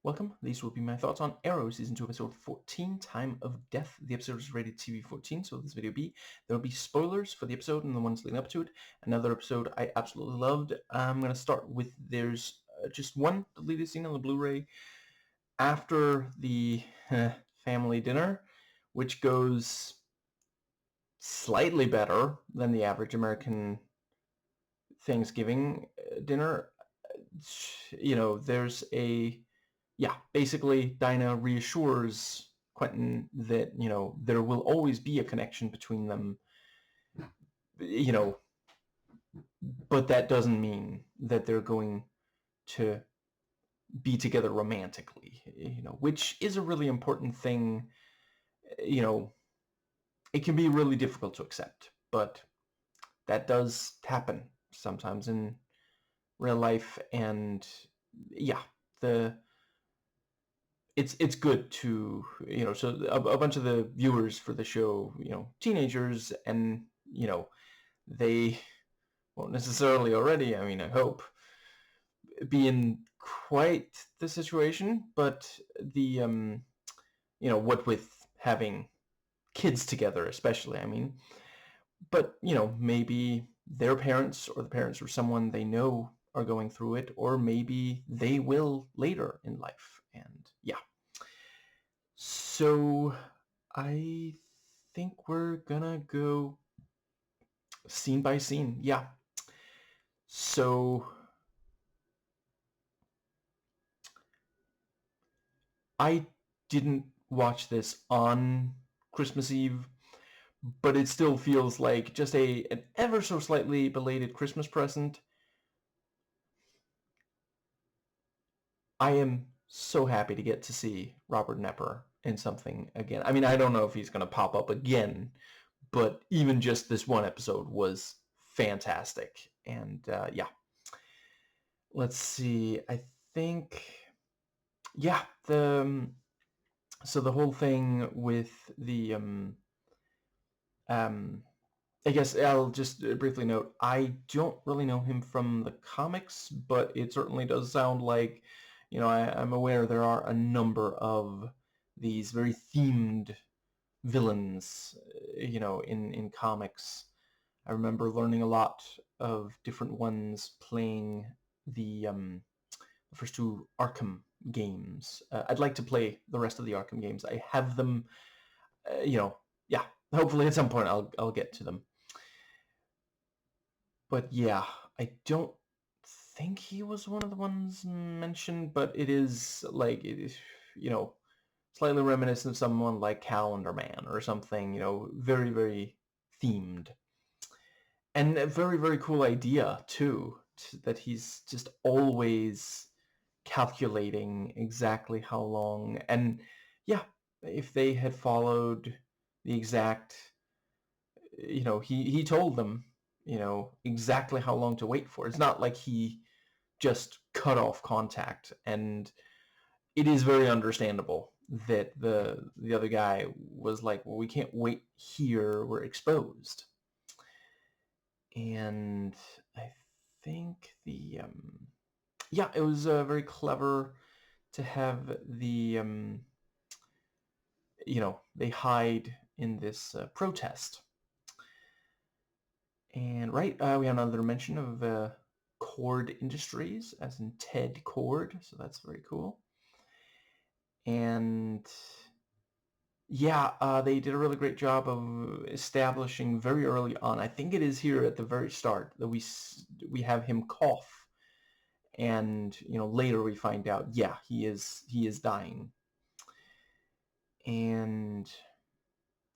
Welcome. These will be my thoughts on Arrow Season 2, Episode 14, Time of Death. The episode is rated TV-14, so this video there will be spoilers for the episode and the ones leading up to it. Another episode I absolutely loved. I'm going to start with there's just one deleted scene on the Blu-ray after the family dinner, which goes slightly better than the average American Thanksgiving dinner. There's basically Dinah reassures Quentin that, there will always be a connection between them, but that doesn't mean that they're going to be together romantically, which is a really important thing. It can be really difficult to accept, but that does happen sometimes in real life, and it's good to, so a bunch of the viewers for the show, teenagers, and they won't necessarily already, I hope, be in quite the situation, but the what with having kids together especially, but maybe their parents or the parents of someone they know are going through it, or maybe they will later in life. And so I think we're gonna go scene by scene. So I didn't watch this on Christmas Eve, but it still feels like just an ever so slightly belated Christmas present. I am so happy to get to see Robert Knepper in something again. I don't know if he's going to pop up again, but even just this one episode was fantastic. And let's see. I think, so the whole thing with the I guess I'll just briefly note, I don't really know him from the comics, but it certainly does sound like, I'm aware there are a number of these very themed villains, in comics. I remember learning a lot of different ones playing the first two Arkham games. I'd like to play the rest of the Arkham games. I have them, hopefully at some point I'll get to them. But I don't think he was one of the ones mentioned, but it is like, slightly reminiscent of someone like Calendar Man or something, very, very themed. And a very, very cool idea, too, that he's just always calculating exactly how long. And if they had followed the exact, he told them, exactly how long to wait for. It's not like he just cut off contact, and it is very understandable that the other guy was like, well, we can't wait here, we're exposed. And I think it was very clever to have they hide in this protest. And we have another mention of Cord Industries, as in Ted Cord, so that's very cool. And they did a really great job of establishing very early on. I think it is here at the very start that we have him cough, and later we find out, he is dying. And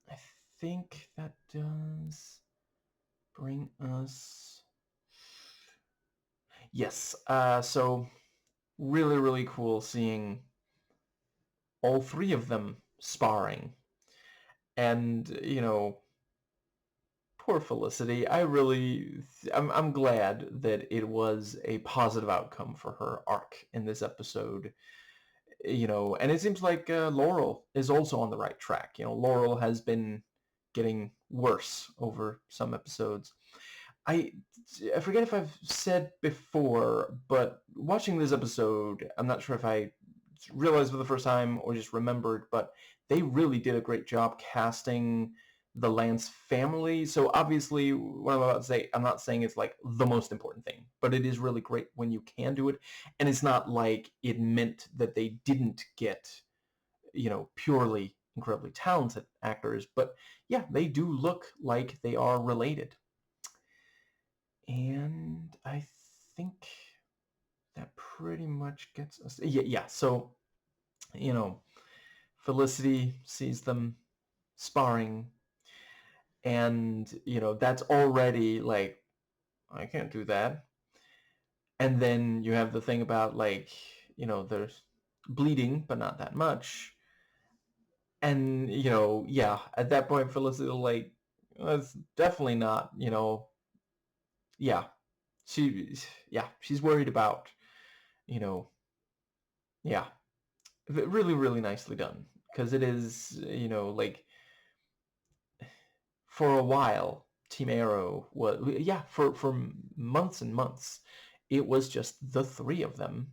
I think that does bring us, yes. So really, really cool seeing all three of them sparring. And, poor Felicity. I'm glad that it was a positive outcome for her arc in this episode. And it seems like Laurel is also on the right track. Laurel has been getting worse over some episodes. I forget if I've said before, but watching this episode, I'm not sure if I realized for the first time or just remembered, but they really did a great job casting the Lance family. So obviously, what I'm about to say, I'm not saying it's like the most important thing, but it is really great when you can do it. And it's not like it meant that they didn't get, purely incredibly talented actors, but yeah, they do look like they are related. And I think that pretty much gets us. Yeah. So, you know, Felicity sees them sparring, and that's already like, I can't do that. And then you have the thing about like, there's bleeding, but not that much. And yeah, at that point, Felicity like, that's definitely not, yeah, she, yeah, she's worried about, you know, yeah, really, really nicely done because it is, like for a while, Team Arrow was, yeah, for months and months, it was just the three of them.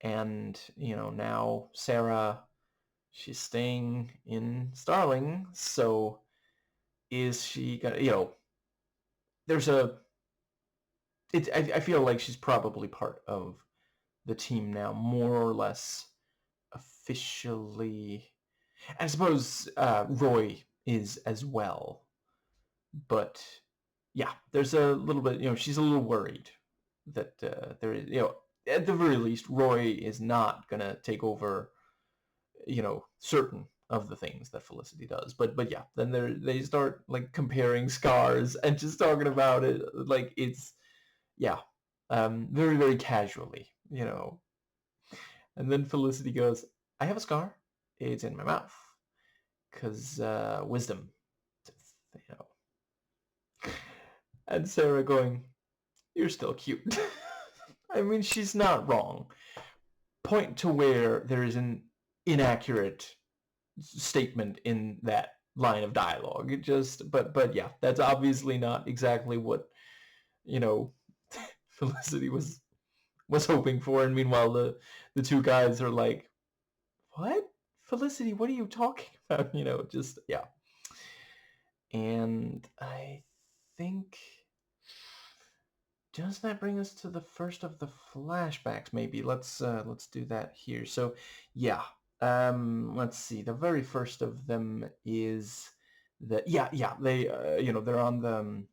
And, now Sarah, she's staying in Starling, so is she gonna, there's a, I feel like she's probably part of the team now, more or less officially. I suppose Roy is as well. But yeah, there's a little bit, she's a little worried that there is, at the very least, Roy is not going to take over, certain of the things that Felicity does. But yeah, then they start like comparing scars and just talking about it like it's, yeah, very, very casually, And then Felicity goes, I have a scar. It's in my mouth. Because wisdom, you know. And Sarah going, you're still cute. I mean, she's not wrong. Point to where there is an inaccurate statement in that line of dialogue. It just, but yeah, that's obviously not exactly what, you know, Felicity was hoping for. And meanwhile, the two guys are like, what? Felicity, what are you talking about? Just, yeah. And I think, does that bring us to the first of the flashbacks? Maybe let's do that here. So, yeah. Let's see. The very first of them is yeah. They they're on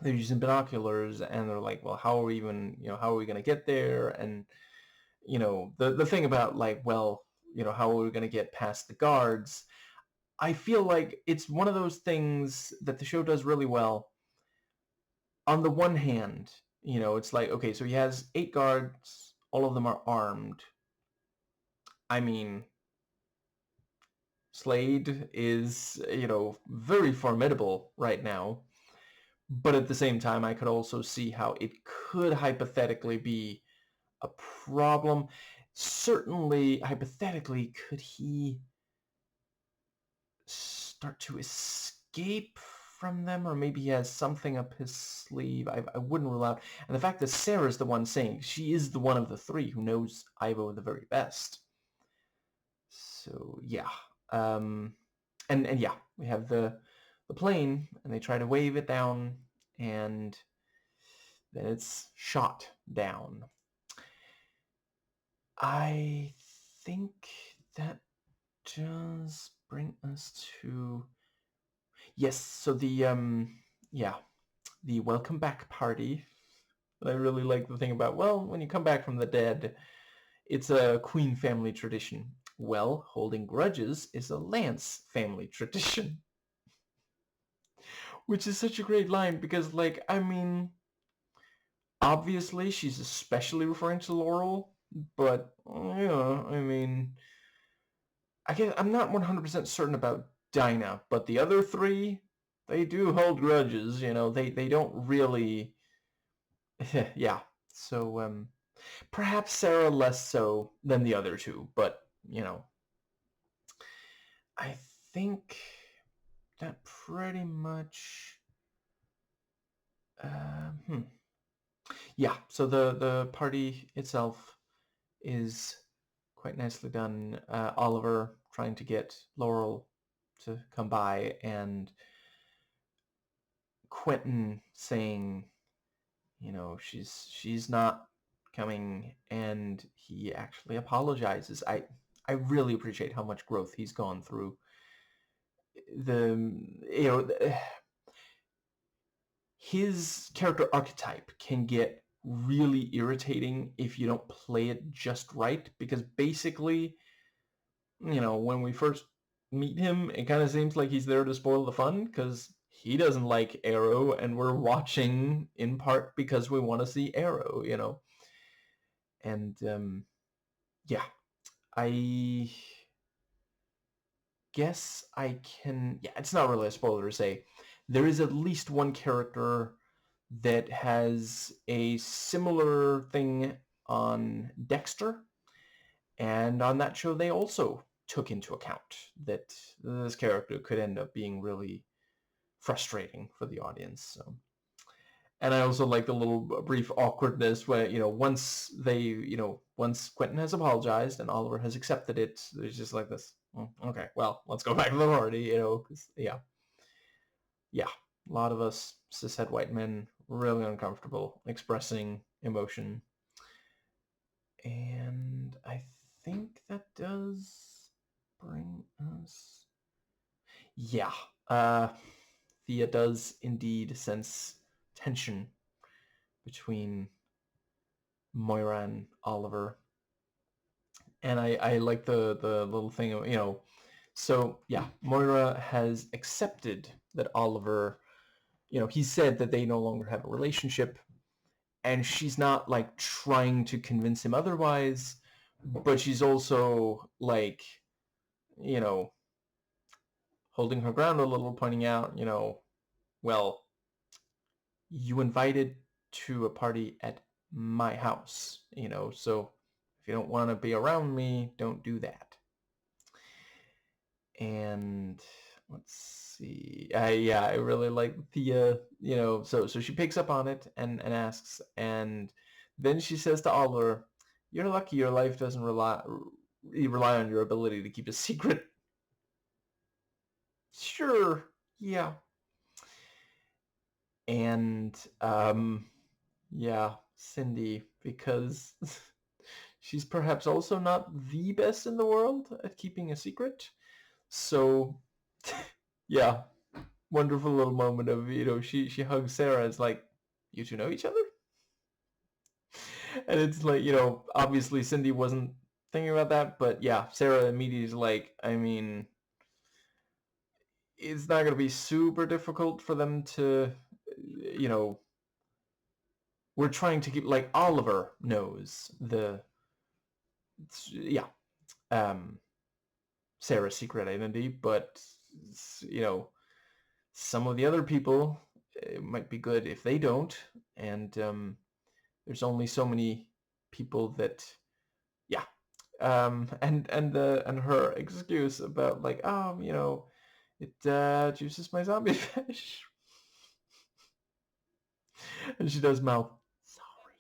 they're using binoculars and they're like, well, how are we even how are we gonna get there? And the thing about like, well, how are we gonna get past the guards? I feel like it's one of those things that the show does really well. On the one hand, it's like, okay, so he has 8 guards, all of them are armed. I mean, Slade is, very formidable right now. But at the same time, I could also see how it could hypothetically be a problem. Certainly, hypothetically, could he start to escape from them, or maybe he has something up his sleeve? I wouldn't rule out. And the fact that Sarah's the one saying she is the one of the three who knows Ivo the very best. So yeah, and yeah, we have the plane, and they try to wave it down, and then it's shot down. I think that does bring us to, yes. So yeah, the welcome back party. I really like the thing about, well, when you come back from the dead, it's a Queen family tradition. Well, holding grudges is a Lance family tradition. Which is such a great line because, like, I mean, obviously she's especially referring to Laurel, but, I mean, I guess I'm not 100% certain about Dinah, but the other three, they do hold grudges, they don't really, yeah. So, perhaps Sarah less so than the other two, but, I think that pretty much, uh, yeah, so the party itself is quite nicely done. Oliver trying to get Laurel to come by, and Quentin saying, she's not coming, and he actually apologizes. I really appreciate how much growth he's gone through. The you know his character archetype can get really irritating if you don't play it just right, because basically, when we first meet him, it kind of seems like he's there to spoil the fun, because he doesn't like Arrow, and we're watching in part because we want to see Arrow. And yeah, I guess I can. Yeah, it's not really a spoiler to say there is at least one character that has a similar thing on Dexter, and on that show they also took into account that this character could end up being really frustrating for the audience. So, and I also like the little brief awkwardness where, once Quentin has apologized and Oliver has accepted it, there's just like this, okay, well, let's go back to the party, 'cause, yeah, a lot of us cishet white men really uncomfortable expressing emotion. And I think that does bring us... Yeah, Thea does indeed sense tension between Moira and Oliver. And I like the little thing of, so yeah, Moira has accepted that Oliver, he said that they no longer have a relationship, and she's not like trying to convince him otherwise, but she's also like, holding her ground a little, pointing out, well, you invited to a party at my house, so if you don't want to be around me, don't do that. And let's see. Yeah, I really like Thea, so she picks up on it and asks, and then she says to Oliver, "You're lucky your life doesn't rely on your ability to keep a secret." Sure, yeah. And yeah, Cindy, because she's perhaps also not the best in the world at keeping a secret. So yeah, wonderful little moment of, she hugs Sarah. It's like, you two know each other? And it's like, obviously Cindy wasn't thinking about that, but yeah, Sarah immediately is like, I mean, it's not going to be super difficult for them to, we're trying to keep, like, Oliver knows yeah, Sarah's secret identity, but, some of the other people, it might be good if they don't, and there's only so many people that, yeah, and her excuse about, like, it juices my zombie fish, and she does mouth sorry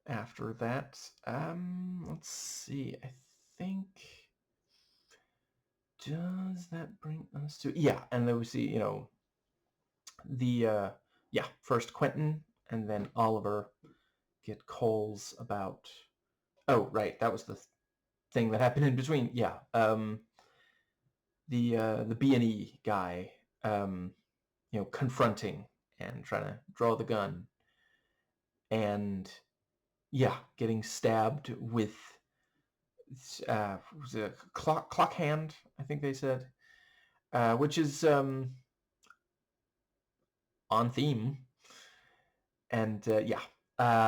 after that. Let's see, I think, does that bring us to... Yeah, and then we see, the yeah, first Quentin and then Oliver get calls about... Oh, right, that was the thing that happened in between. Yeah, the B&E guy, confronting and trying to draw the gun, and yeah, getting stabbed with was it a clock hand, I think they said, which is on theme. And yeah,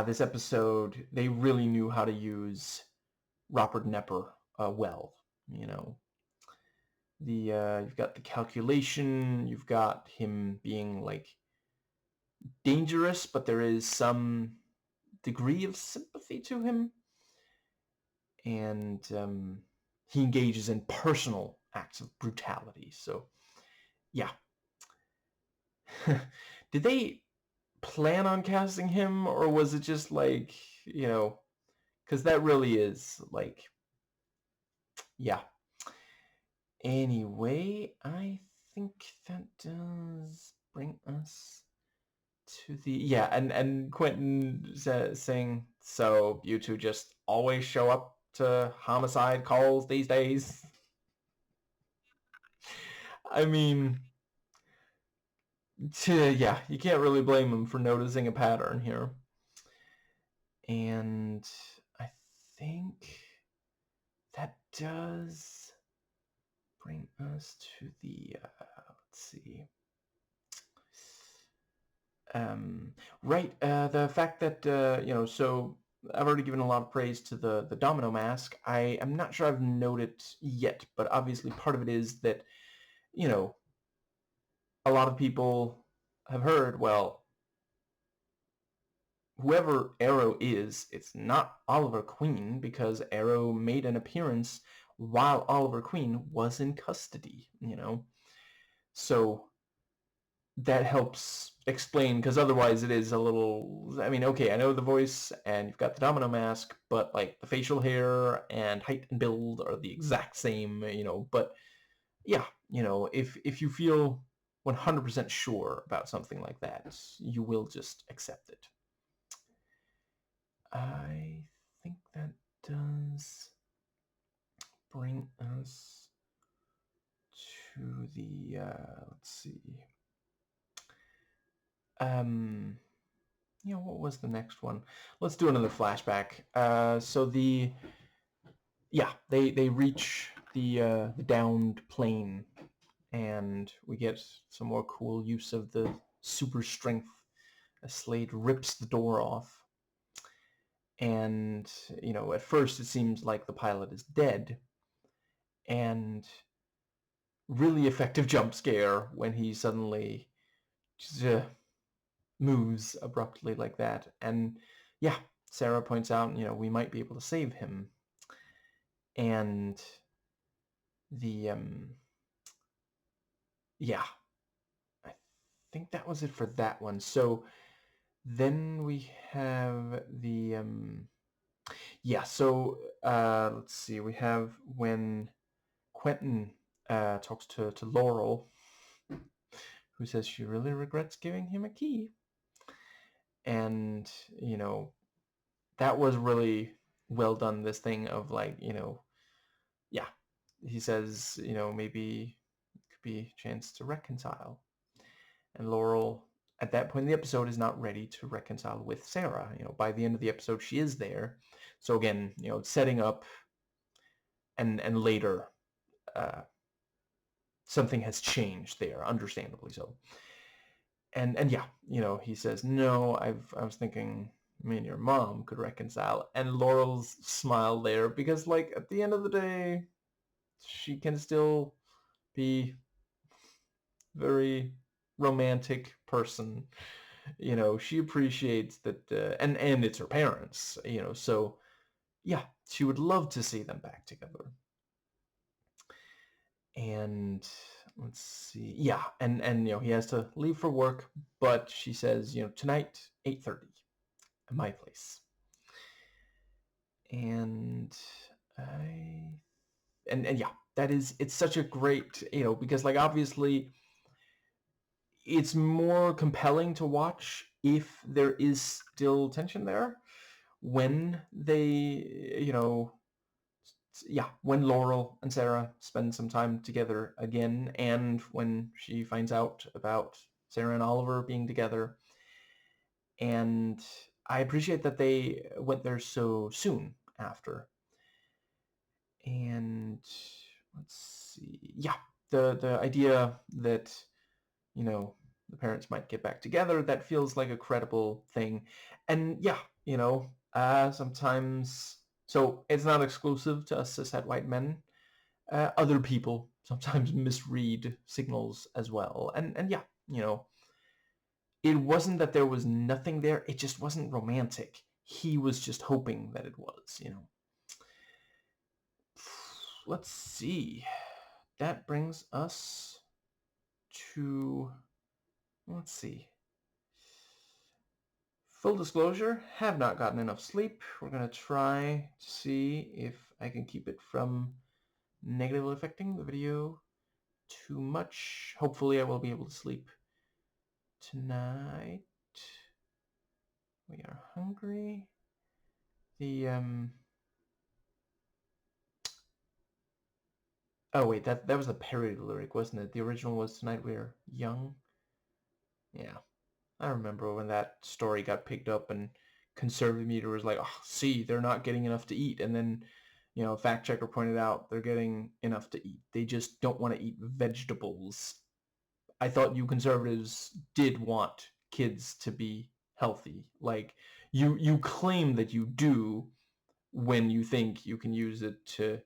this episode, they really knew how to use Robert Nepper well. You've got the calculation, you've got him being like dangerous, but there is some degree of sympathy to him, and he engages in personal acts of brutality. So yeah. Did they plan on casting him, or was it just like, because that really is like, yeah. Anyway, I think that does bring us to the, yeah, and Quentin saying, so you two just always show up to homicide calls these days? I mean, yeah, you can't really blame him for noticing a pattern here. And I think that does bring us to the, let's see. Right, the fact that, so I've already given a lot of praise to the domino mask. I am not sure I've noted yet, but obviously part of it is that, you know, a lot of people have heard, well, whoever Arrow is, it's not Oliver Queen, because Arrow made an appearance while Oliver Queen was in custody, So that helps explain, because otherwise it is a little, I mean, okay, I know the voice and you've got the domino mask, but like the facial hair and height and build are the exact same, but yeah, if you feel 100% sure about something like that, you will just accept it. I think that does bring us to the, let's see. What was the next one? Let's do another flashback. They reach the downed plane, and we get some more cool use of the super strength. Slade rips the door off, and at first it seems like the pilot is dead, and really effective jump scare when he suddenly just, moves abruptly like that. And yeah, Sarah points out, we might be able to save him. And the, yeah, I think that was it for that one. So then we have the, let's see, we have when Quentin talks to Laurel, who says she really regrets giving him a key. And, that was really well done, this thing of like, yeah, he says, maybe it could be a chance to reconcile. And Laurel, at that point in the episode, is not ready to reconcile with Sarah. By the end of the episode, she is there. So again, setting up, and later, something has changed there, understandably so. And yeah, he says, no, I was thinking me and your mom could reconcile. And Laurel's smile there, because like at the end of the day, she can still be very romantic person. She appreciates that, and it's her parents, so yeah, she would love to see them back together. And let's see, yeah, and he has to leave for work, but she says, tonight 8:30 at my place. And yeah, it's such a great, because like obviously it's more compelling to watch if there is still tension there when they, when Laurel and Sarah spend some time together again, and when she finds out about Sarah and Oliver being together. And I appreciate that they went there so soon after. And let's see, yeah, the idea that, the parents might get back together, that feels like a credible thing. And yeah, sometimes, so it's not exclusive to us cishet white men. Other people sometimes misread signals as well. And yeah, it wasn't that there was nothing there, it just wasn't romantic. He was just hoping that it was, Let's see. That brings us to, let's see. Full disclosure, have not gotten enough sleep. We're going to try to see if I can keep it from negatively affecting the video too much. Hopefully I will be able to sleep tonight. We are hungry. Oh wait, that was the parody lyric, wasn't it? The original was Tonight We Are Young. Yeah. I remember when that story got picked up and conservative media was like, oh, see, they're not getting enough to eat. And then, a fact checker pointed out they're getting enough to eat. They just don't want to eat vegetables. I thought you conservatives did want kids to be healthy. Like, you claim that you do when you think you can use it to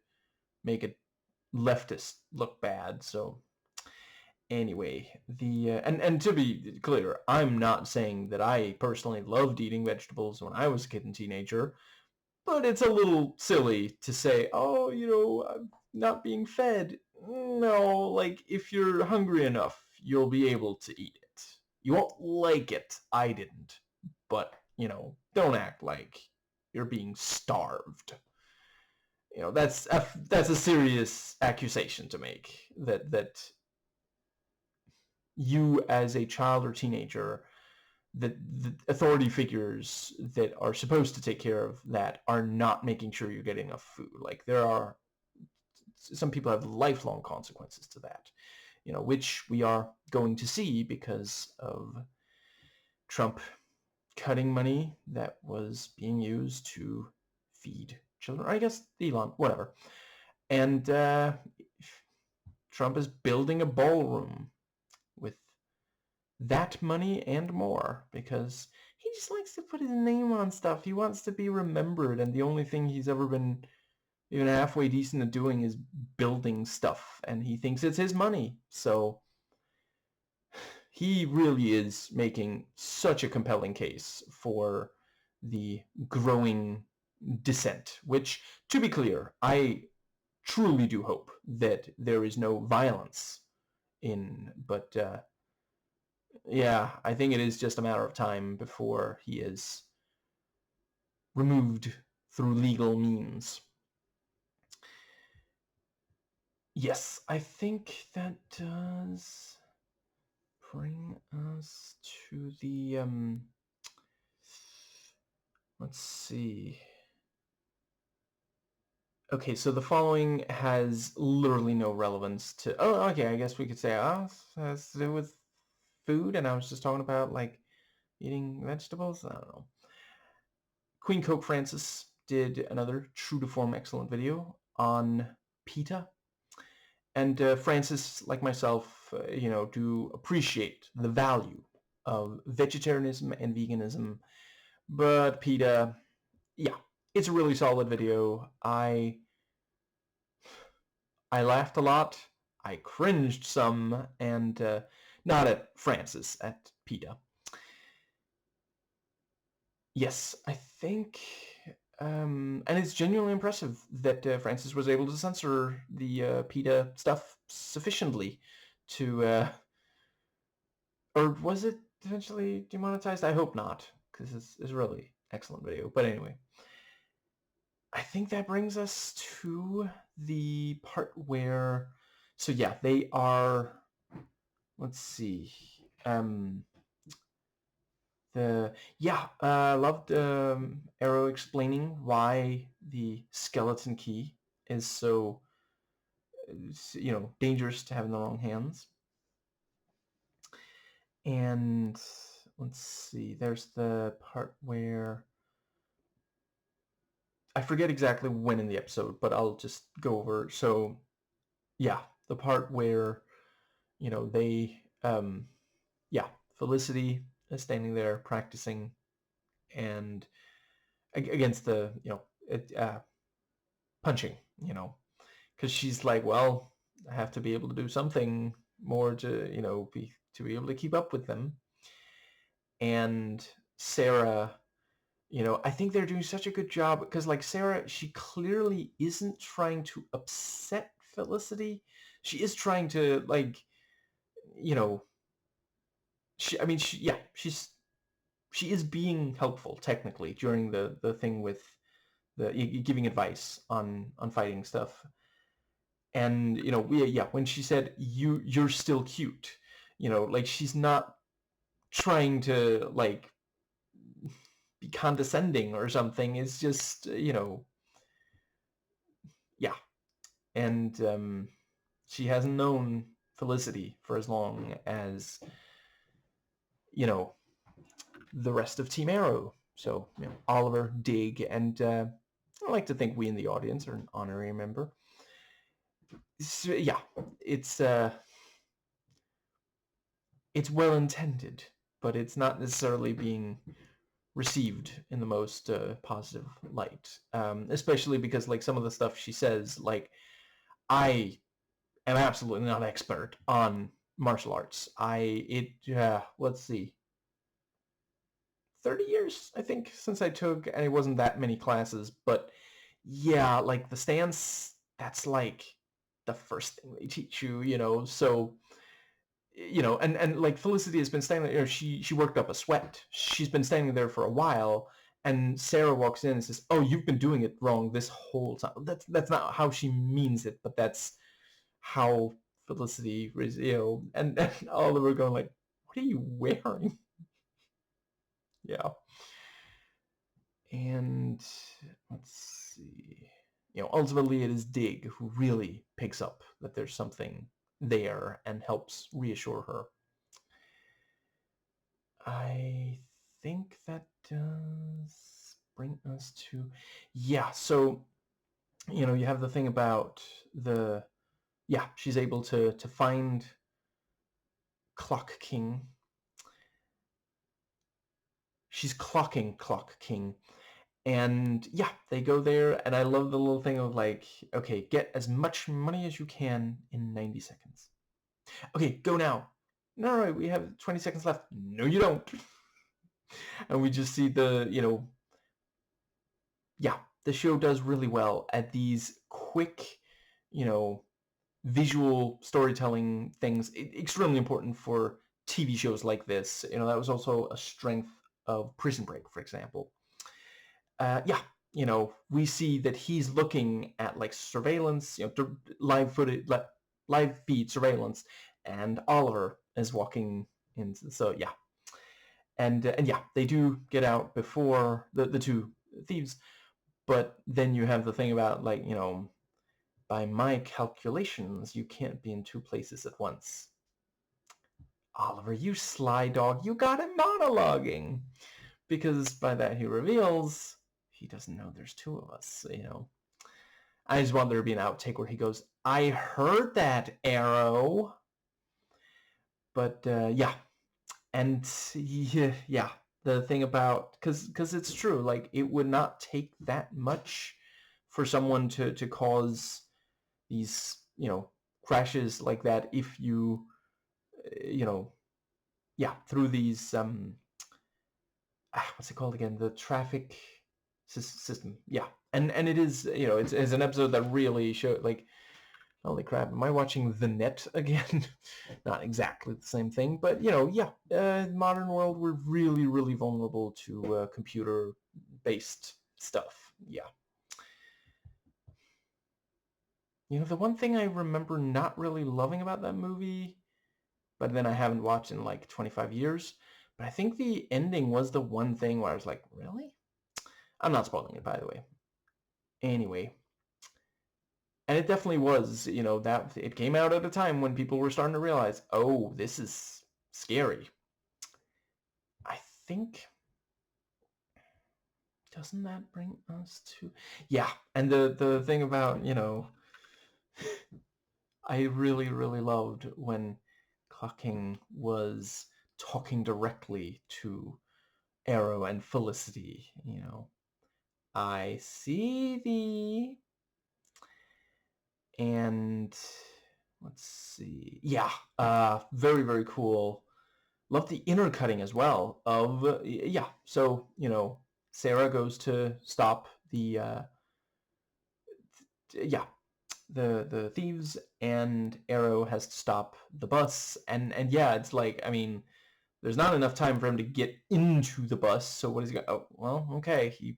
make a leftist look bad. So anyway, and to be clear, I'm not saying that I personally loved eating vegetables when I was a kid and teenager, but it's a little silly to say, oh, I'm not being fed. No, like, if you're hungry enough, you'll be able to eat it. You won't like it. I didn't. But, don't act like you're being starved. That's a serious accusation to make, that you as a child or teenager, that the authority figures that are supposed to take care of that are not making sure you're getting enough food. Like, there are some people have lifelong consequences to that, which we are going to see because of Trump cutting money that was being used to feed children. I guess Elon, whatever. And Trump is building a ballroom with that money and more because he just likes to put his name on stuff. He wants to be remembered, and the only thing he's ever been even halfway decent at doing is building stuff, and he thinks it's his money. So he really is making such a compelling case for the growing dissent, which, to be clear, I truly do hope that there is no violence but yeah, I think it is just a matter of time before he is removed through legal means. Yes, I think that does bring us to the, let's see. Okay, so the following has literally no relevance to, oh, okay, I guess we could say, oh, it has to do with food, and I was just talking about, like, eating vegetables? I don't know. Queen Coke Francis did another true to form excellent video on PETA. And Francis, like myself, do appreciate the value of vegetarianism and veganism. But PETA, yeah, it's a really solid video. I laughed a lot. I cringed some, and not at Francis, at PETA. Yes, I think, and it's genuinely impressive that Francis was able to censor the PETA stuff sufficiently to, or was it eventually demonetized? I hope not, because it's a really excellent video. But anyway, I think that brings us to the part where, so yeah, they are, let's see, I loved Arrow explaining why the skeleton key is so, dangerous to have in the wrong hands. And let's see, there's the part where, I forget exactly when in the episode, but I'll just go over. So yeah, the part where, they, Felicity is standing there practicing and against the, punching, because she's like, well, I have to be able to do something more to, be able to keep up with them. And Sarah, I think they're doing such a good job because, like, Sarah, she clearly isn't trying to upset Felicity. She is trying to, like, she's she is being helpful technically during the thing with the giving advice on fighting stuff. And when she said you're still cute, like she's not trying to like be condescending or something. It's just yeah. And she hasn't known Felicity for as long as the rest of Team Arrow. So Oliver, Dig, and I like to think we in the audience are an honorary member. So, yeah, it's well intended, but it's not necessarily being received in the most positive light. Especially because like some of the stuff she says, like I am absolutely not expert on martial arts. Let's see, 30 years I think since I took, and it wasn't that many classes, but yeah, like the stance, that's like the first thing they teach you. So and like Felicity has been standing there, she worked up a sweat. She's been standing there for a while, and Sarah walks in and says, "Oh, you've been doing it wrong this whole time." That's not how she means it, but that's how Felicity was, and Oliver going like, "What are you wearing?" Yeah. And let's see. Ultimately it is Dig who really picks up that there's something there and helps reassure her. I think that does bring us to, yeah, so, you have the thing about she's able to find Clock King. She's clocking Clock King. And yeah, they go there, and I love the little thing of like, okay, get as much money as you can in 90 seconds. Okay, go now. No, we have 20 seconds left. No, you don't. And we just see the show does really well at these quick, visual storytelling things. Extremely important for TV shows like this. That was also a strength of Prison Break, for example. We see that he's looking at like surveillance, live footage, live feed surveillance, and Oliver is walking in. So yeah, and yeah, they do get out before the two thieves, but then you have the thing about like by my calculations, you can't be in two places at once. Oliver, you sly dog, you got him monologuing, because by that he reveals he doesn't know there's two of us. I just want there to be an outtake where he goes, "I heard that, Arrow." But yeah, and yeah, the thing about, because it's true, like it would not take that much for someone to cause these crashes like that if you through these what's it called again, the traffic system. Yeah, and it is, it's an episode that really showed like, holy crap, am I watching The Net again? Not exactly the same thing, but modern world, we're really, really vulnerable to computer-based stuff. Yeah. The one thing I remember not really loving about that movie, but then I haven't watched in like 25 years, but I think the ending was the one thing where I was like, really? I'm not spoiling it, by the way. Anyway. And it definitely was, that it came out at a time when people were starting to realize, oh, this is scary. I think, doesn't that bring us to, yeah, and the thing about, I really, really loved when Clocking was talking directly to Arrow and Felicity, I see thee. And let's see. Yeah, very, very cool. Love the inner cutting as well of, yeah, so, Sarah goes to stop the, the thieves, and Arrow has to stop the bus. And yeah, it's like, I mean, there's not enough time for him to get into the bus. So what is he going? Oh, well, okay, he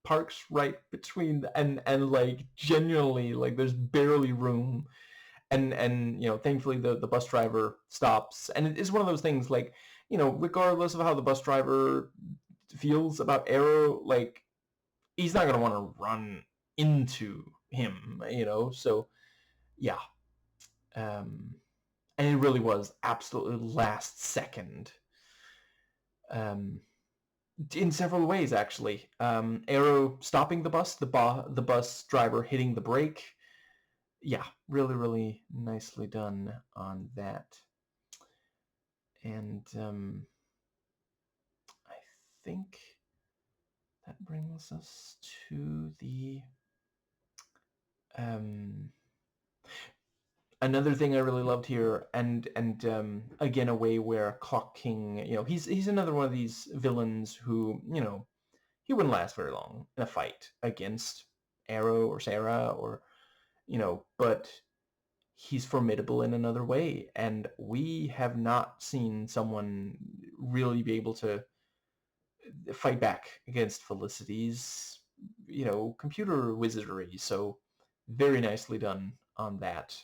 parks right between and like genuinely like there's barely room, and thankfully the bus driver stops, and it is one of those things like regardless of how the bus driver feels about Arrow, like he's not gonna want to run into him, so yeah. And it really was absolutely last second, um, in several ways actually. Arrow stopping the bus, the bus driver hitting the brake. Yeah, really, really nicely done on that. And I think that brings us to the another thing I really loved here, and again a way where Clock King, he's another one of these villains who he wouldn't last very long in a fight against Arrow or Sarah or but he's formidable in another way, and we have not seen someone really be able to fight back against Felicity's computer wizardry. So very nicely done on that.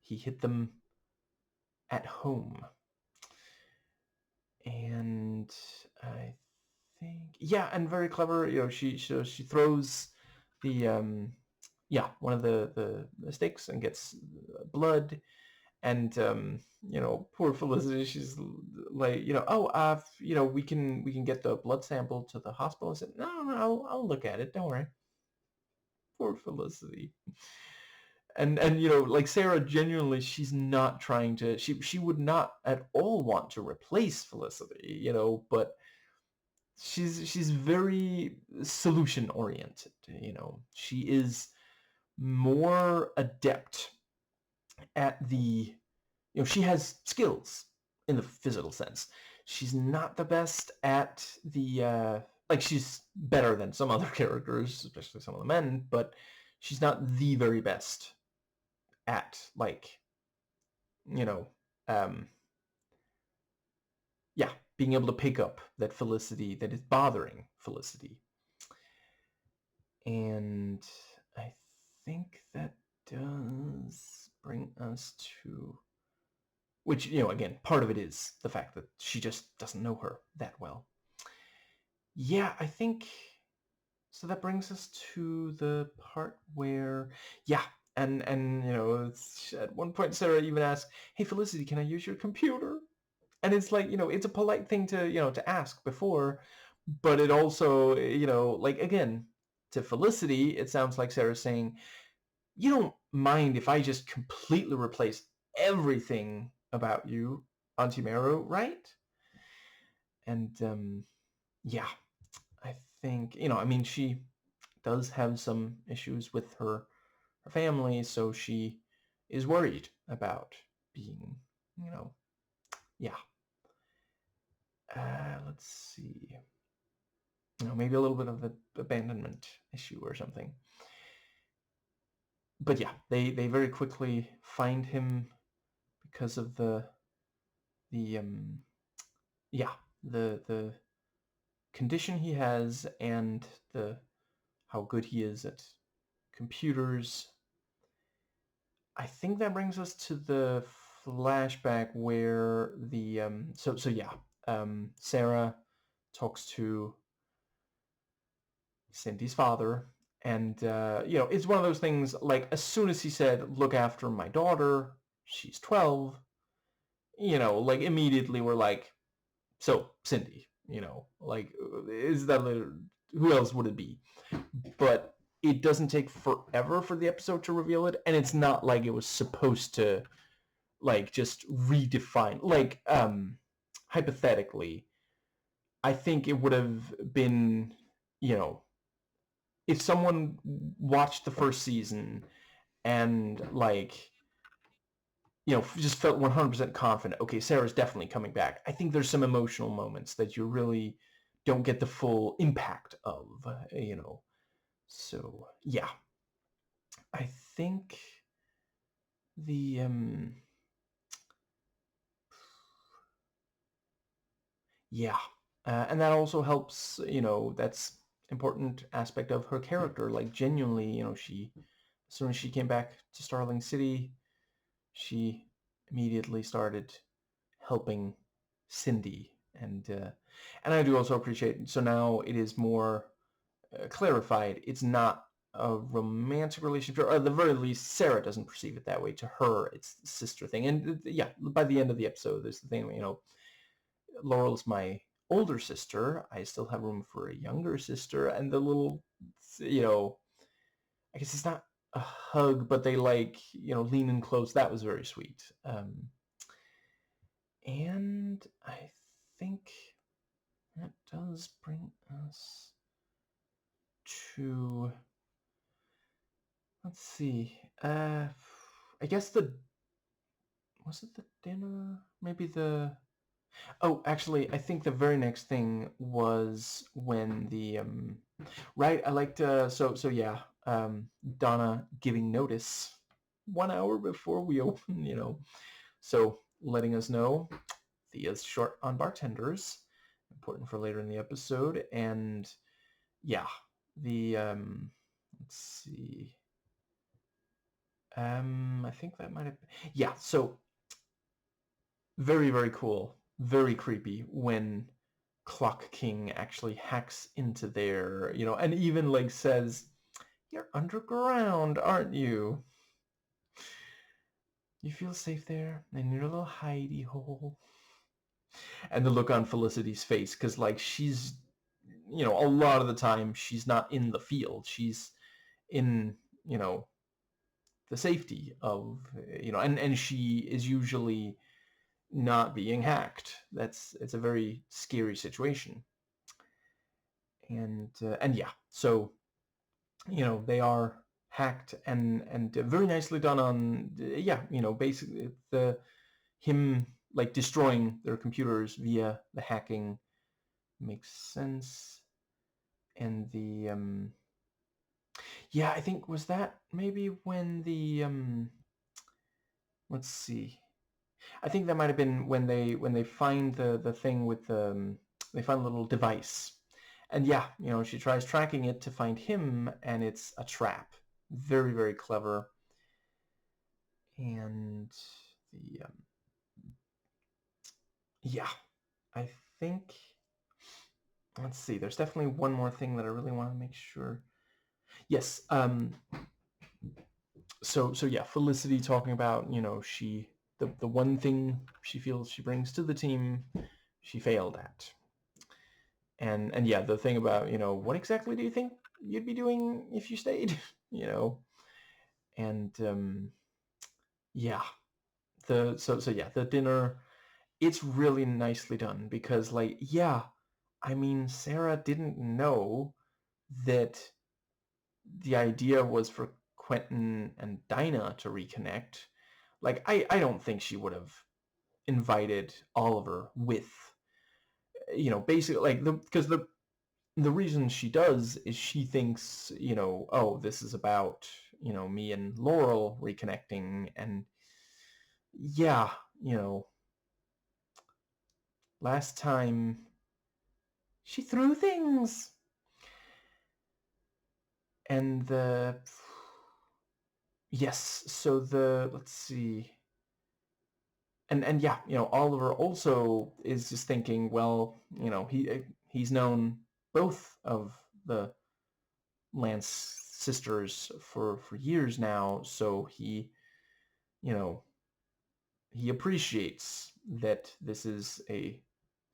He hit them at home, and I think, yeah, and very clever. She throws the one of the sticks and gets blood, and poor Felicity, she's like, oh, we can get the blood sample to the hospital. I said, no, I'll look at it, don't worry. Poor Felicity. And like Sarah, genuinely, she's not trying to, she would not at all want to replace Felicity, but she's very solution oriented. She is more adept at the, she has skills in the physical sense. She's not the best at the like, she's better than some other characters, especially some of the men, but she's not the very best at, like, you know um yeah, being able to pick up that Felicity, that is bothering Felicity. And I think that does bring us to, which, again, part of it is the fact that she just doesn't know her that well. Yeah, I think so. That brings us to the part where, yeah, and it's, at one point Sarah even asks, "Hey Felicity, can I use your computer?" And it's like, it's a polite thing to to ask before, but it also, like, again, to Felicity, it sounds like Sarah's saying, "You don't mind if I just completely replace everything about you on Team Arrow, right?" And yeah, I think, I mean, she does have some issues with her family, so she is worried about being, yeah. Let's see. Maybe a little bit of an abandonment issue or something. But yeah, they very quickly find him because of the yeah, the condition he has, and the how good he is at computers. I think that brings us to the flashback where the so yeah, Sarah talks to Cindy's father, and it's one of those things, like, as soon as he said, "Look after my daughter, she's 12," like, immediately we're like, so Cindy, like, is that, who else would it be? But it doesn't take forever for the episode to reveal it, and it's not like it was supposed to, like, just redefine, like, hypothetically, I think it would have been, if someone watched the first season and, like, just felt 100% confident, okay, Sarah's definitely coming back, I think there's some emotional moments that you really don't get the full impact of, so yeah, I think the Yeah. And that also helps, that's important aspect of her character. Like genuinely, as soon as she came back to Starling City, she immediately started helping Cindy. And I do also appreciate, so now it is more clarified. It's not a romantic relationship, or at the very least, Sarah doesn't perceive it that way. To her, it's the sister thing. And yeah, by the end of the episode, there's the thing, Laurel's my older sister. I still have room for a younger sister, and the little, I guess it's not a hug, but they lean in close. That was very sweet. And I think that does bring us to, let's see. I guess was it the dinner? Maybe oh, actually, I think the very next thing was when right, I liked, so yeah, Donna giving notice 1 hour before we open, so letting us know Thea's short on bartenders, important for later in the episode. And yeah, let's see, I think that might have, yeah, so very, very cool, very creepy when Clock King actually hacks into their, and even says, "You're underground, aren't you? You feel safe there in your little hidey hole." And the look on Felicity's face, because she's, a lot of the time she's not in the field. She's in, the safety of, and she is usually not being hacked. It's a very scary situation. And yeah, so they are hacked, and very nicely done on, yeah, basically him destroying their computers via the hacking makes sense. And yeah, I think, was that maybe when let's see, I think that might have been when they find the thing with they find a little device. And yeah, she tries tracking it to find him, and it's a trap. Very, very clever. And the yeah, I think, let's see, there's definitely one more thing that I really want to make sure. Yes, so yeah, Felicity talking about, she, the one thing she feels she brings to the team, she failed at. And yeah, the thing about, what exactly do you think you'd be doing if you stayed? And yeah, so yeah, the dinner, it's really nicely done, because yeah, I mean, Sarah didn't know that the idea was for Quentin and Dinah to reconnect. I don't think she would have invited Oliver with, basically, because the reason she does is she thinks, oh, this is about, me and Laurel reconnecting. And yeah, last time she threw things. And yes, so let's see. And yeah, Oliver also is just thinking, well, he's known both of the Lance sisters for years now, so you know, he appreciates that this is a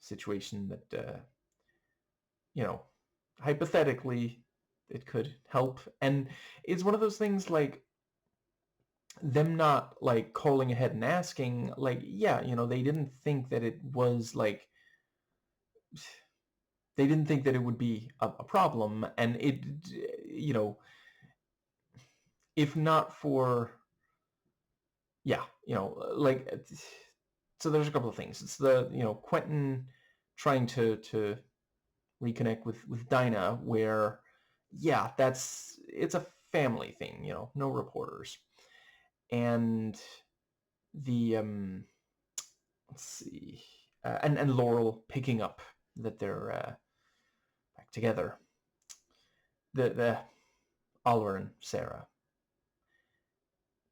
situation that, hypothetically, it could help. And it's one of those things, them not calling ahead and asking, yeah, they didn't think that it was they didn't think that it would be a problem. And it, if not for, yeah, so there's a couple of things. It's the, Quentin trying to reconnect with Dinah, where, yeah, it's a family thing, no reporters. And the let's see, and Laurel picking up that they're back together. The Oliver and Sarah.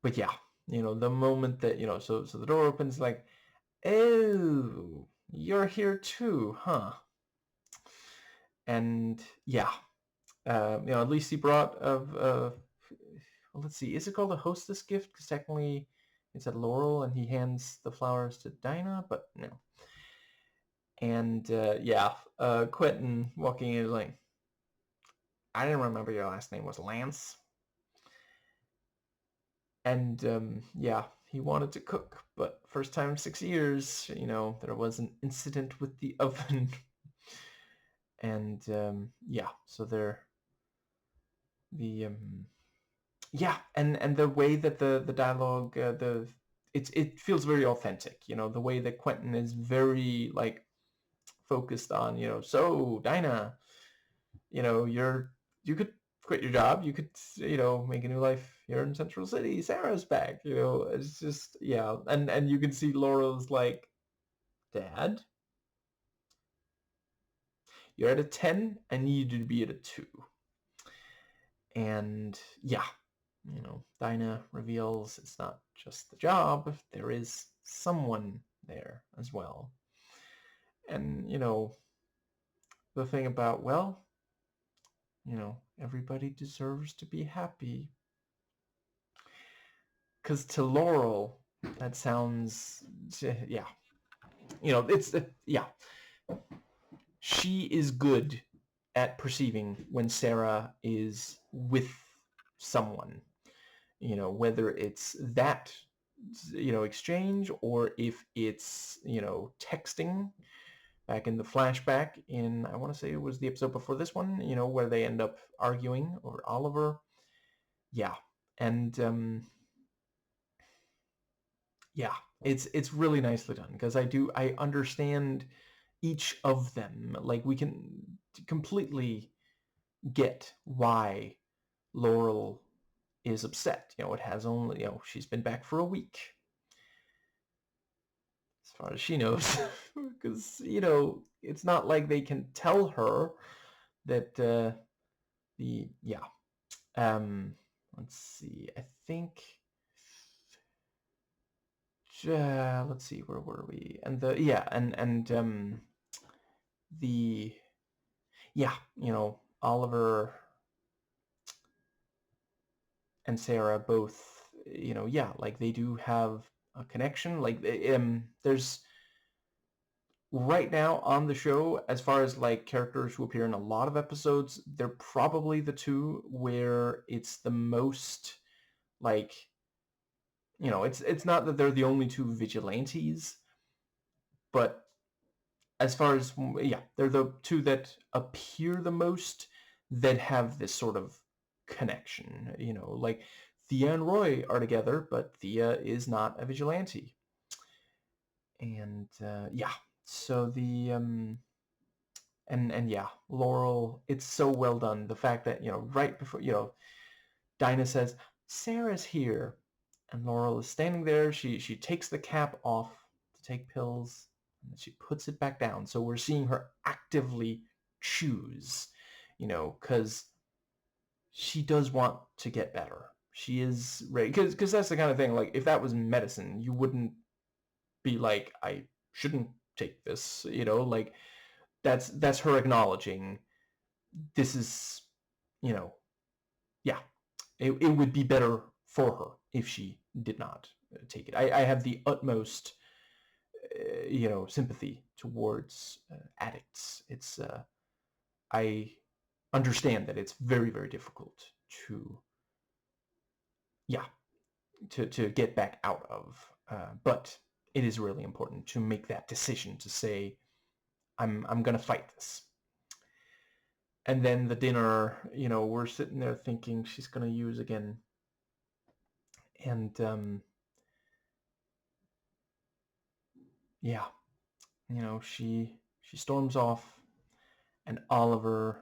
But yeah, the moment that so the door opens, like, oh, you're here too, huh? And yeah, at least he brought well, let's see, is it called a hostess gift? Because technically it's at Laurel and he hands the flowers to Dinah, but no. And yeah, Quentin walking in is like, I didn't remember your last name was Lance. And yeah, he wanted to cook, but first time in 6 years, there was an incident with the oven. And yeah, so yeah, and the way that the dialogue, it feels very authentic. The way that Quentin is very like focused on, so Dinah, you could quit your job, you could make a new life here in Central City. Sarah's back. It's just, yeah, and you can see Laurel's like, Dad, you're at a 10. I need you to be at a 2. And yeah, Dinah reveals it's not just the job, there is someone there as well. And the thing about, well, everybody deserves to be happy. Because to Laurel, that sounds, yeah, it's, yeah. She is good at perceiving when Sarah is with someone, whether it's that, exchange, or if it's, texting back in the flashback in, I want to say it was the episode before this one, where they end up arguing over Oliver. Yeah. And yeah, it's really nicely done, because I understand each of them. Like, we can completely get why Laurel is upset. It has only, she's been back for a week, as far as she knows, because it's not like they can tell her that yeah. Let's see, I think, let's see, where were we? And the yeah, Oliver and Sarah both, yeah, like, they do have a connection. Like, there's right now on the show, as far as like characters who appear in a lot of episodes, they're probably the two where it's the most like, it's not that they're the only two vigilantes, but as far as, yeah, they're the two that appear the most, that have this sort of connection. Like, Thea and Roy are together, but Thea is not a vigilante. And yeah, so the and yeah, Laurel, it's so well done. The fact that, right before, Dinah says, Sarah's here, and Laurel is standing there. She takes the cap off to take pills, and then she puts it back down. So we're seeing her actively choose, because she does want to get better. She is ready, because that's the kind of thing, like, if that was medicine, you wouldn't be like, I shouldn't take this, like, that's her acknowledging this is, yeah, it would be better for her if she did not take it. I have the utmost, sympathy towards addicts. It's, I understand that it's very, very difficult to, yeah, to get back out of, but it is really important to make that decision to say, I'm gonna fight this. And then the dinner, we're sitting there thinking she's gonna use again, and yeah, she storms off, and Oliver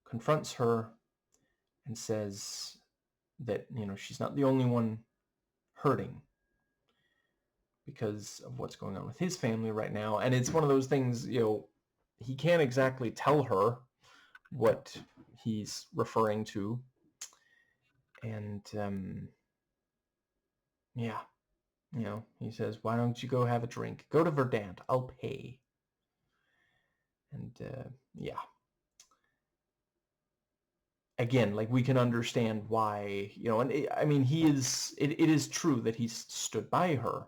confronts her and says that she's not the only one hurting. because of what's going on with his family right now. And it's one of those things, he can't exactly tell her what he's referring to. And yeah, he says, why don't you go have a drink? Go to Verdant. I'll pay. And yeah. Again, like, we can understand why, and it is true that he's stood by her.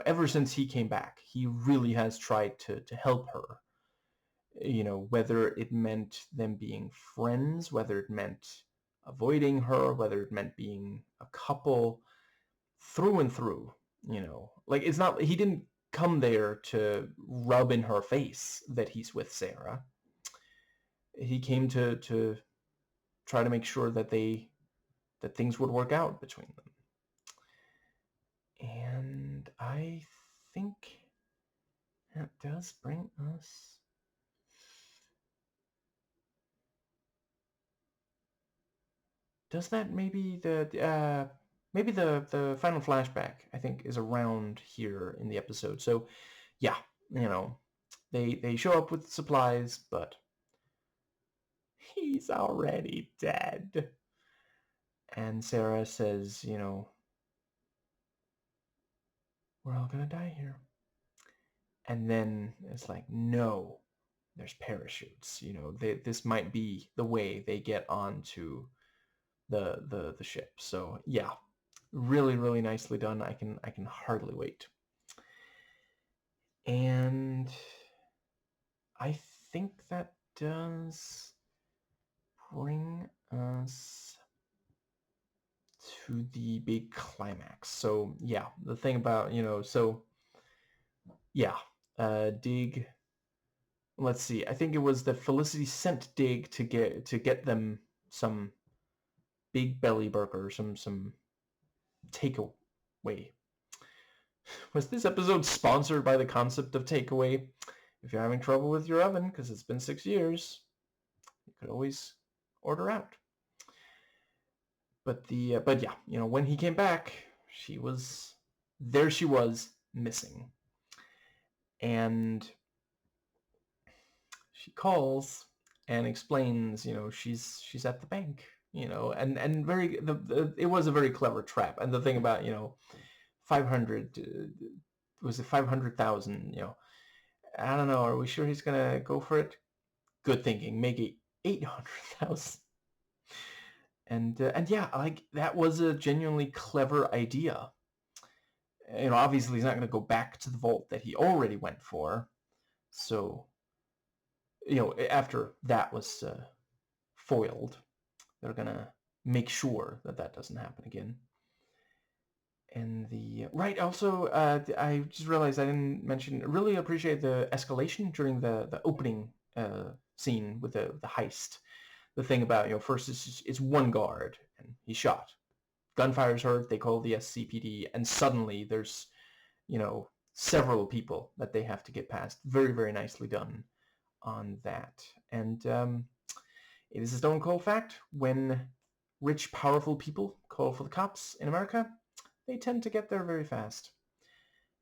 Ever since he came back, he really has tried to help her. Whether it meant them being friends, whether it meant avoiding her, whether it meant being a couple, through and through. Like, it's not, he didn't come there to rub in her face that he's with Sarah. He came to try to make sure that things would work out between them. And I think that does bring us... Does that maybe the final flashback, I think, is around here in the episode. So yeah, they show up with supplies, but he's already dead. And Sarah says, we're all gonna die here. And then it's like, no, there's parachutes. This might be the way they get onto the ship. So yeah, really, really nicely done. I can hardly wait. And I think that does bring us to the big climax. So yeah, the thing about, so yeah, Dig, let's see, I think it was that Felicity sent Dig to get them some big belly burger, some takeaway. Was this episode sponsored by the concept of takeaway? If you're having trouble with your oven because it's been 6 years, you could always order out. But yeah, when he came back, she was missing. And she calls and explains, she's at the bank, and very it was a very clever trap. And the thing about, 500, was it 500,000, I don't know, are we sure he's gonna go for it? Good thinking, make it 800,000. And yeah, like, that was a genuinely clever idea. Obviously he's not going to go back to the vault that he already went for. So, after that was foiled, they're going to make sure that doesn't happen again. And right, also, I just realized I didn't mention, really appreciate the escalation during the opening scene with the heist. The thing about, first it's one guard, and he's shot. Gunfire's heard, they call the SCPD, and suddenly there's, several people that they have to get past. Very, very nicely done on that. And it is a stone cold fact, when rich, powerful people call for the cops in America, they tend to get there very fast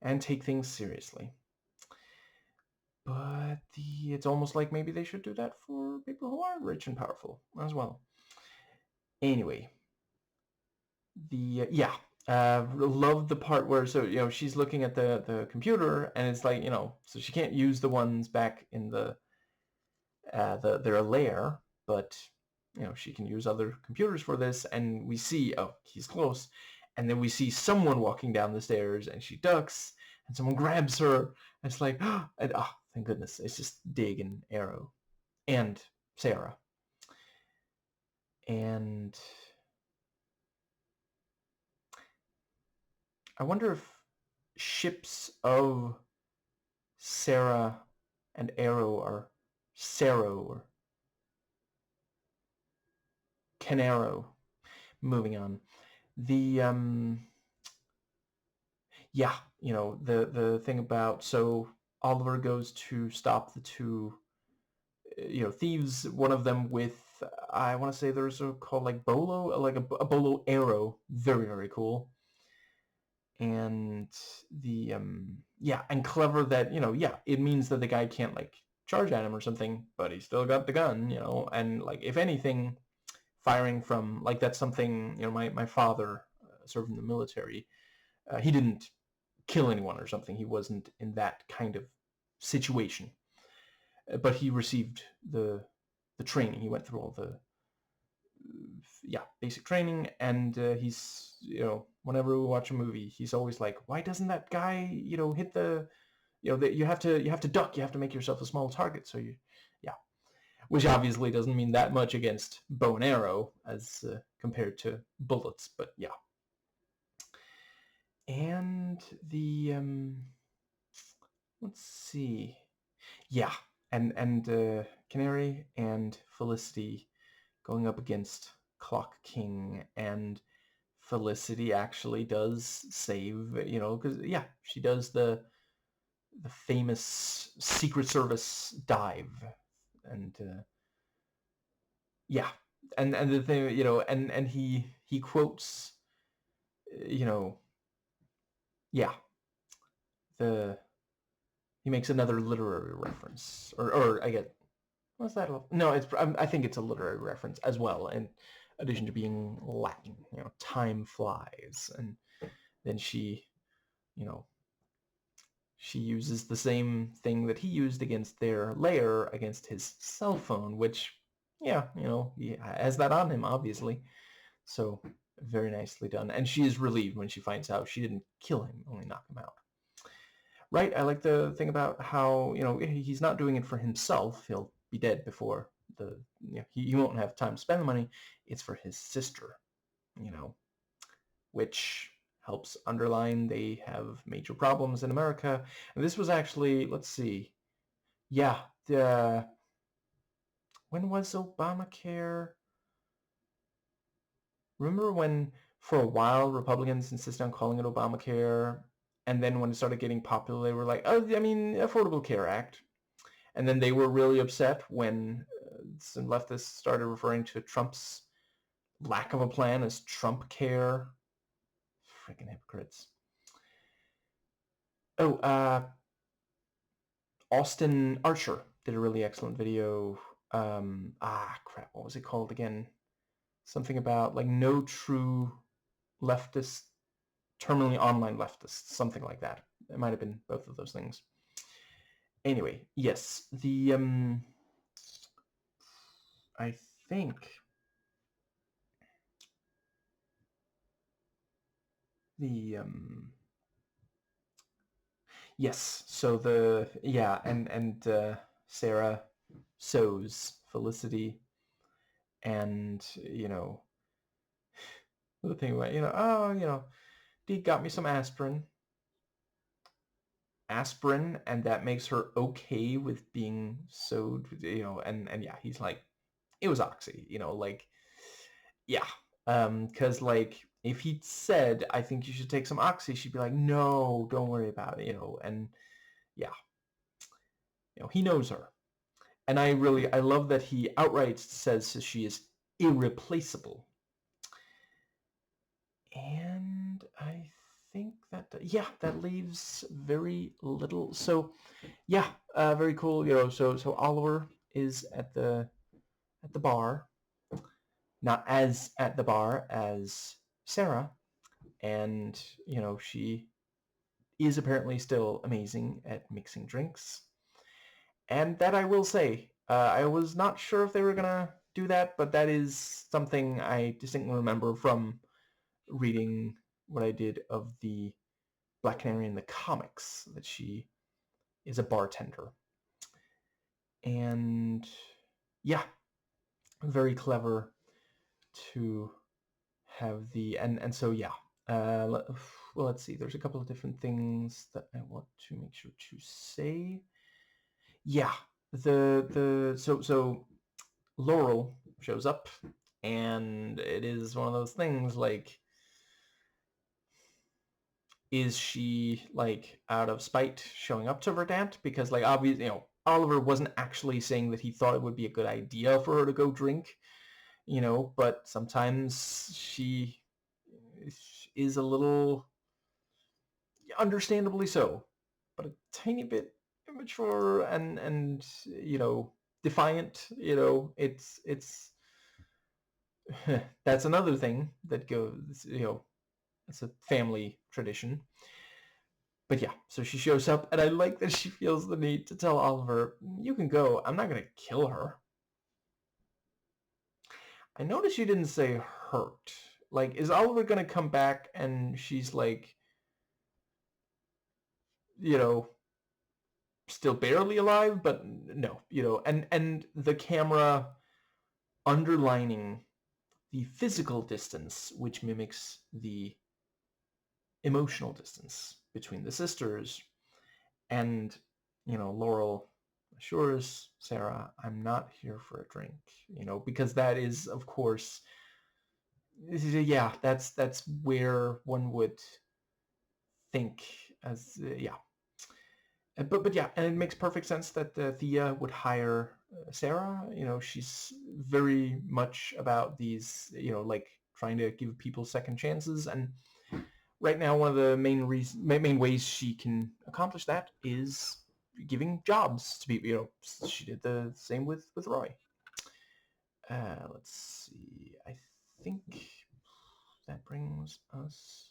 and take things seriously. But it's almost like maybe they should do that for people who aren't rich and powerful as well. Anyway, love the part where, so, she's looking at the computer, and it's like, so she can't use the ones back in their lair, but she can use other computers for this. And we see, oh, he's close, and then we see someone walking down the stairs, and she ducks, and someone grabs her, and it's like, oh, thank goodness, it's just Dig and Arrow and Sarah. And I wonder if ships of Sarah and Arrow are Saro or Canaro. Moving on. Yeah, the thing about, so Oliver goes to stop the two, thieves, one of them with, I want to say there's a called like Bolo, like a Bolo arrow. Very, very cool. and the yeah, and clever that, yeah, it means that the guy can't like charge at him or something, but he still got the gun, and like if anything, firing from like that's something, my father served in the military. He didn't kill anyone or something. He wasn't in that kind of situation, but he received the training. He went through all the yeah, basic training, and he's, whenever we watch a movie, he's always like, why doesn't that guy, hit the, you have to duck, you have to make yourself a small target, so yeah, which obviously doesn't mean that much against bow and arrow as compared to bullets, but yeah. And the let's see, yeah, and Canary and Felicity going up against Clock King, and Felicity actually does save, because yeah, she does the famous Secret Service dive, and yeah, and the thing, and he quotes, yeah, the he makes another literary reference, or I get, what's that? No, I think it's a literary reference as well, in addition to being Latin. Time flies, and then you know, she uses the same thing that he used against their lair against his cell phone, which, yeah, he has that on him, obviously. So very nicely done. And she is relieved when she finds out she didn't kill him, only knock him out. Right, I like the thing about how, he's not doing it for himself. He'll be dead before he won't have time to spend the money. It's for his sister, which helps underline they have major problems in America. And this was actually, let's see, yeah, when was Obamacare? Remember when, for a while, Republicans insisted on calling it Obamacare, and then when it started getting popular, they were like, oh, I mean, Affordable Care Act. And then they were really upset when some leftists started referring to Trump's lack of a plan as Trump Care. Freaking hypocrites. Oh, Austin Archer did a really excellent video. Crap, what was it called again? Something about like no true leftist, terminally online leftists, something like that. It might have been both of those things. Anyway, yes, the I think the yes, so and Sarah sews Felicity, and the thing about, Dee got me some aspirin, and that makes her okay with being sewed, and yeah, he's like, it was Oxy, like, yeah, because like if he'd said, I think you should take some Oxy, she'd be like, no, don't worry about it, and yeah, he knows her. And I love that he outright says she is irreplaceable. And I think that, yeah, that leaves very little. So yeah, very cool. So Oliver is at the bar, not as at the bar as Sarah, and she is apparently still amazing at mixing drinks. And that I will say, I was not sure if they were gonna do that, but that is something I distinctly remember from reading what I did of the Black Canary in the comics, that she is a bartender. And yeah, very clever to have the, and so yeah, well, let's see, there's a couple of different things that I want to make sure to say. Yeah, so Laurel shows up, and it is one of those things like, is she like out of spite showing up to Verdant? Because like obviously, Oliver wasn't actually saying that he thought it would be a good idea for her to go drink, but sometimes she is a little understandably so, but a tiny bit immature and defiant. It's that's another thing that goes. It's a family tradition. But yeah, so she shows up, and I like that she feels the need to tell Oliver, "You can go. I'm not gonna kill her." I noticed you didn't say hurt. Like, is Oliver gonna come back and she's like, you know, still barely alive, but no, and the camera underlining the physical distance, which mimics the emotional distance between the sisters, and Laurel assures Sarah, "I'm not here for a drink," because that is, of course, yeah, that's where one would think as yeah. But yeah, and it makes perfect sense that Thea would hire Sarah. She's very much about these, like trying to give people second chances. And right now, one of the main ways she can accomplish that is giving jobs to people. She did the same with Roy. Let's see. I think that brings us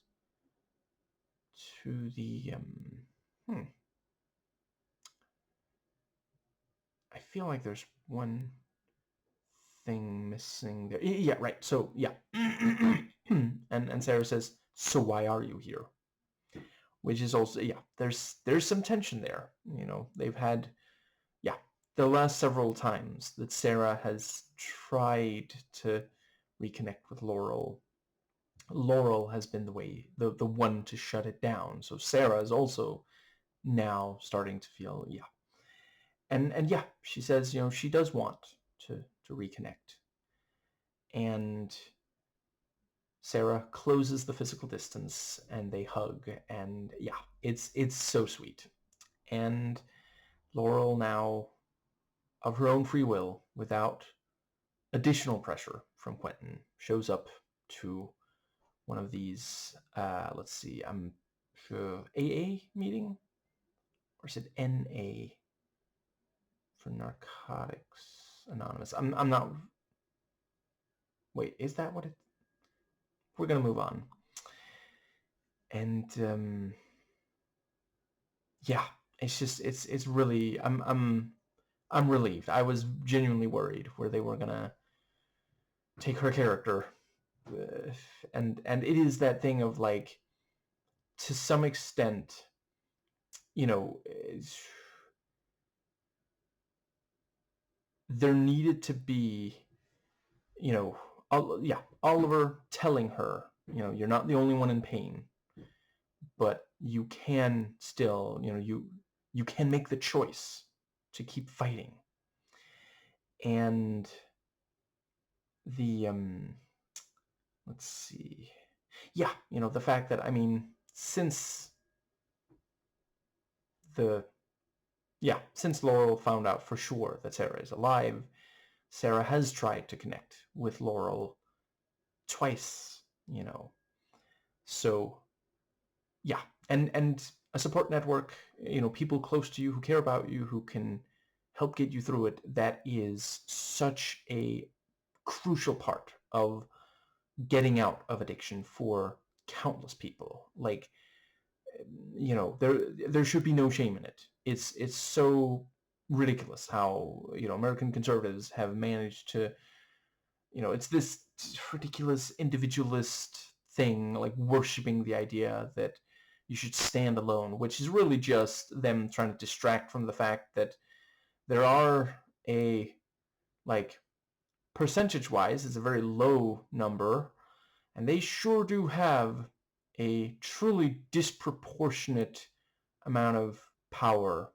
to the I feel like there's one thing missing there. Yeah, right. So yeah, and Sarah says, "So why are you here?" Which is also, yeah. There's some tension there. They've had, yeah, the last several times that Sarah has tried to reconnect with Laurel. Laurel has been the one to shut it down. So Sarah is also now starting to feel, yeah. And yeah, she says, she does want to reconnect. And Sarah closes the physical distance and they hug, and yeah, it's so sweet. And Laurel now, of her own free will, without additional pressure from Quentin, shows up to one of these, let's see, I'm sure, AA meeting? Or is it NA? For Narcotics Anonymous. I'm not... Wait, is that what it... We're gonna move on. And yeah, it's really... I'm relieved. I was genuinely worried where they were gonna take her character, and it is that thing of, like, to some extent, there needed to be, yeah, Oliver telling her, you're not the only one in pain, but you can still, you can make the choice to keep fighting. And the let's see, yeah, the fact that, I mean, since Laurel found out for sure that Sarah is alive, Sarah has tried to connect with Laurel twice, so yeah, and a support network, people close to you who care about you, who can help get you through it, that is such a crucial part of getting out of addiction for countless people. Like, there should be no shame in it. It's so ridiculous how, American conservatives have managed to, it's this ridiculous individualist thing, like worshiping the idea that you should stand alone, which is really just them trying to distract from the fact that there are like, percentage-wise, it's a very low number, and they sure do have a truly disproportionate amount of power.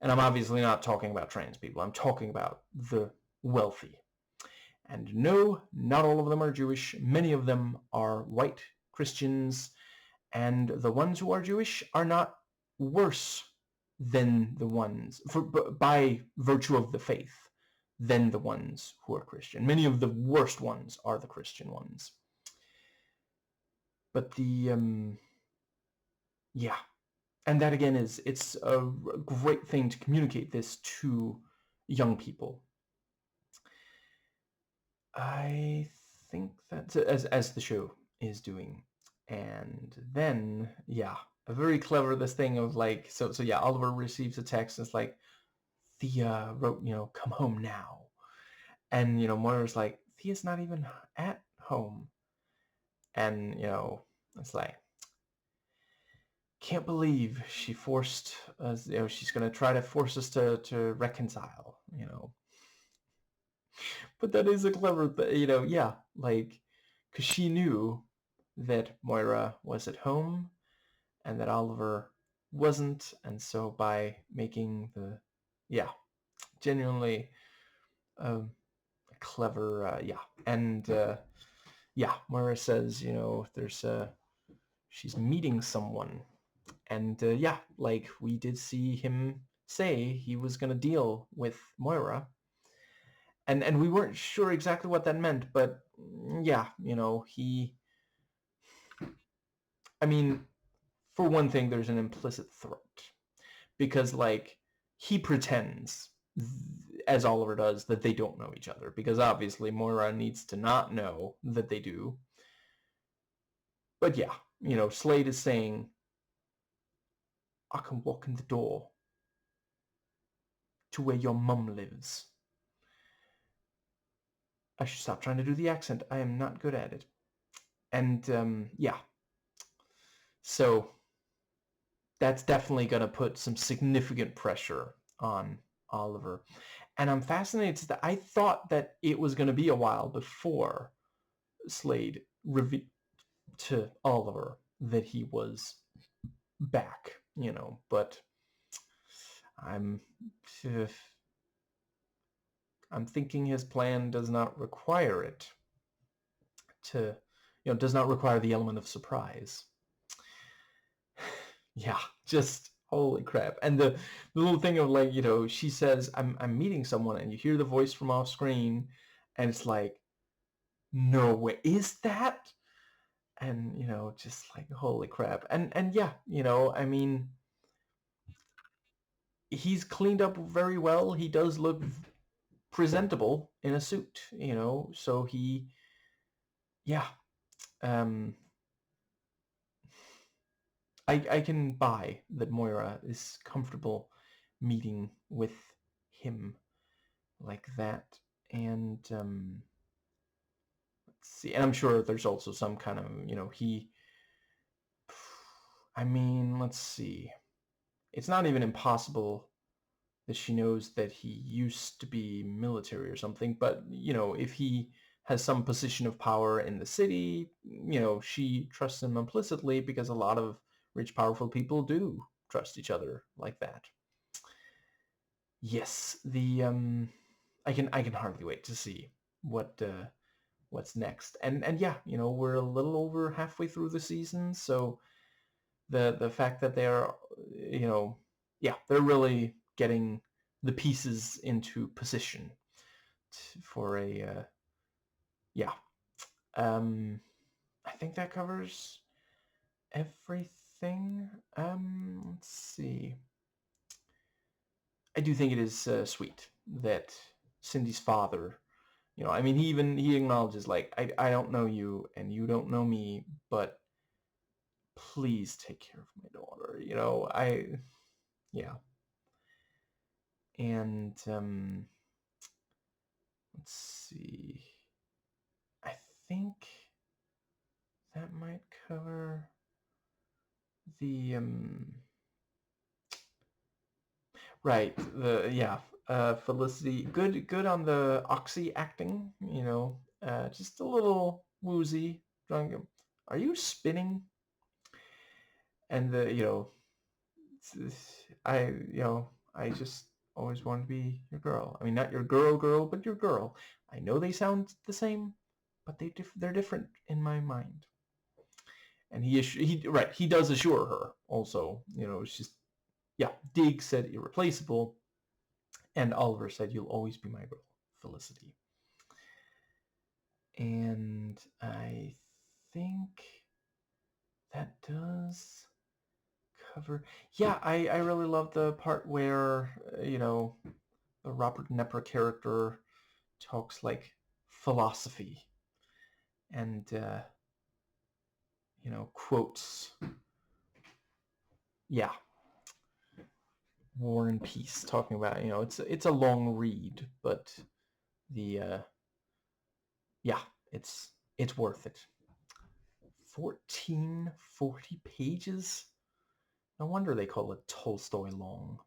And I'm obviously not talking about trans people. I'm talking about the wealthy. And no, not all of them are Jewish. Many of them are white Christians, and the ones who are Jewish are not worse than the ones, by virtue of the faith, than the ones who are Christian. Many of the worst ones are the Christian ones. But the yeah. And that again it's a great thing to communicate this to young people. I think that's as the show is doing. And then yeah, a very clever this thing of like so yeah, Oliver receives a text. It's like Thea wrote, come home now. And Moira's like, Thea's not even at home. And it's like, can't believe she forced us, she's going to try to force us to reconcile. But that is a clever yeah, like, because she knew that Moira was at home and that Oliver wasn't, and so by making yeah, genuinely clever, yeah. And yeah, Moira says, there's she's meeting someone. And yeah, like we did see him say he was going to deal with Moira. And we weren't sure exactly what that meant, but yeah, I mean, for one thing, there's an implicit threat. Because, like, he pretends, as Oliver does, that they don't know each other. Because obviously Moira needs to not know that they do. But yeah, Slade is saying, I can walk in the door to where your mum lives. I should stop trying to do the accent. I am not good at it. And yeah, so that's definitely going to put some significant pressure on Oliver. And I'm fascinated that I thought that it was going to be a while before Slade revealed to Oliver that he was back, but I'm I'm thinking his plan does not require it to, does not require the element of surprise. Yeah, just holy crap. And the little thing of like, she says, I'm meeting someone, and you hear the voice from off screen, and it's like, no way, is that? And, just like, holy crap. And yeah, I mean, he's cleaned up very well. He does look presentable in a suit, so yeah. Um, I can buy that Moira is comfortable meeting with him like that. And let's see. And I'm sure there's also some kind of, I mean, let's see. It's not even impossible that she knows that he used to be military or something, but, if he has some position of power in the city, she trusts him implicitly because a lot of rich, powerful people do trust each other like that. Yes, I can hardly wait to see what's next. And yeah, we're a little over halfway through the season, so the fact that they're yeah, they're really getting the pieces into position for a yeah. I think that covers everything. Let's see. I do think it is sweet that Cindy's father, I mean, he acknowledges, like, I don't know you and you don't know me, but please take care of my daughter. Yeah. And let's see. I think that might cover the right, the yeah, Felicity, good on the oxy acting, just a little woozy, drunk. Are you spinning? And I, I just always wanted to be your girl. I mean, not your girl, but your girl. I know they sound the same, but they're different in my mind. And he does assure her also. It's just, yeah. Dig said irreplaceable, and Oliver said you'll always be my girl, Felicity. And I think that does cover. Yeah, I really love the part where, the Robert Nepper character talks like philosophy and, quotes, yeah, War and Peace, talking about, it's a long read, but the, yeah, it's worth it. 1440 pages? No wonder they call it Tolstoy long.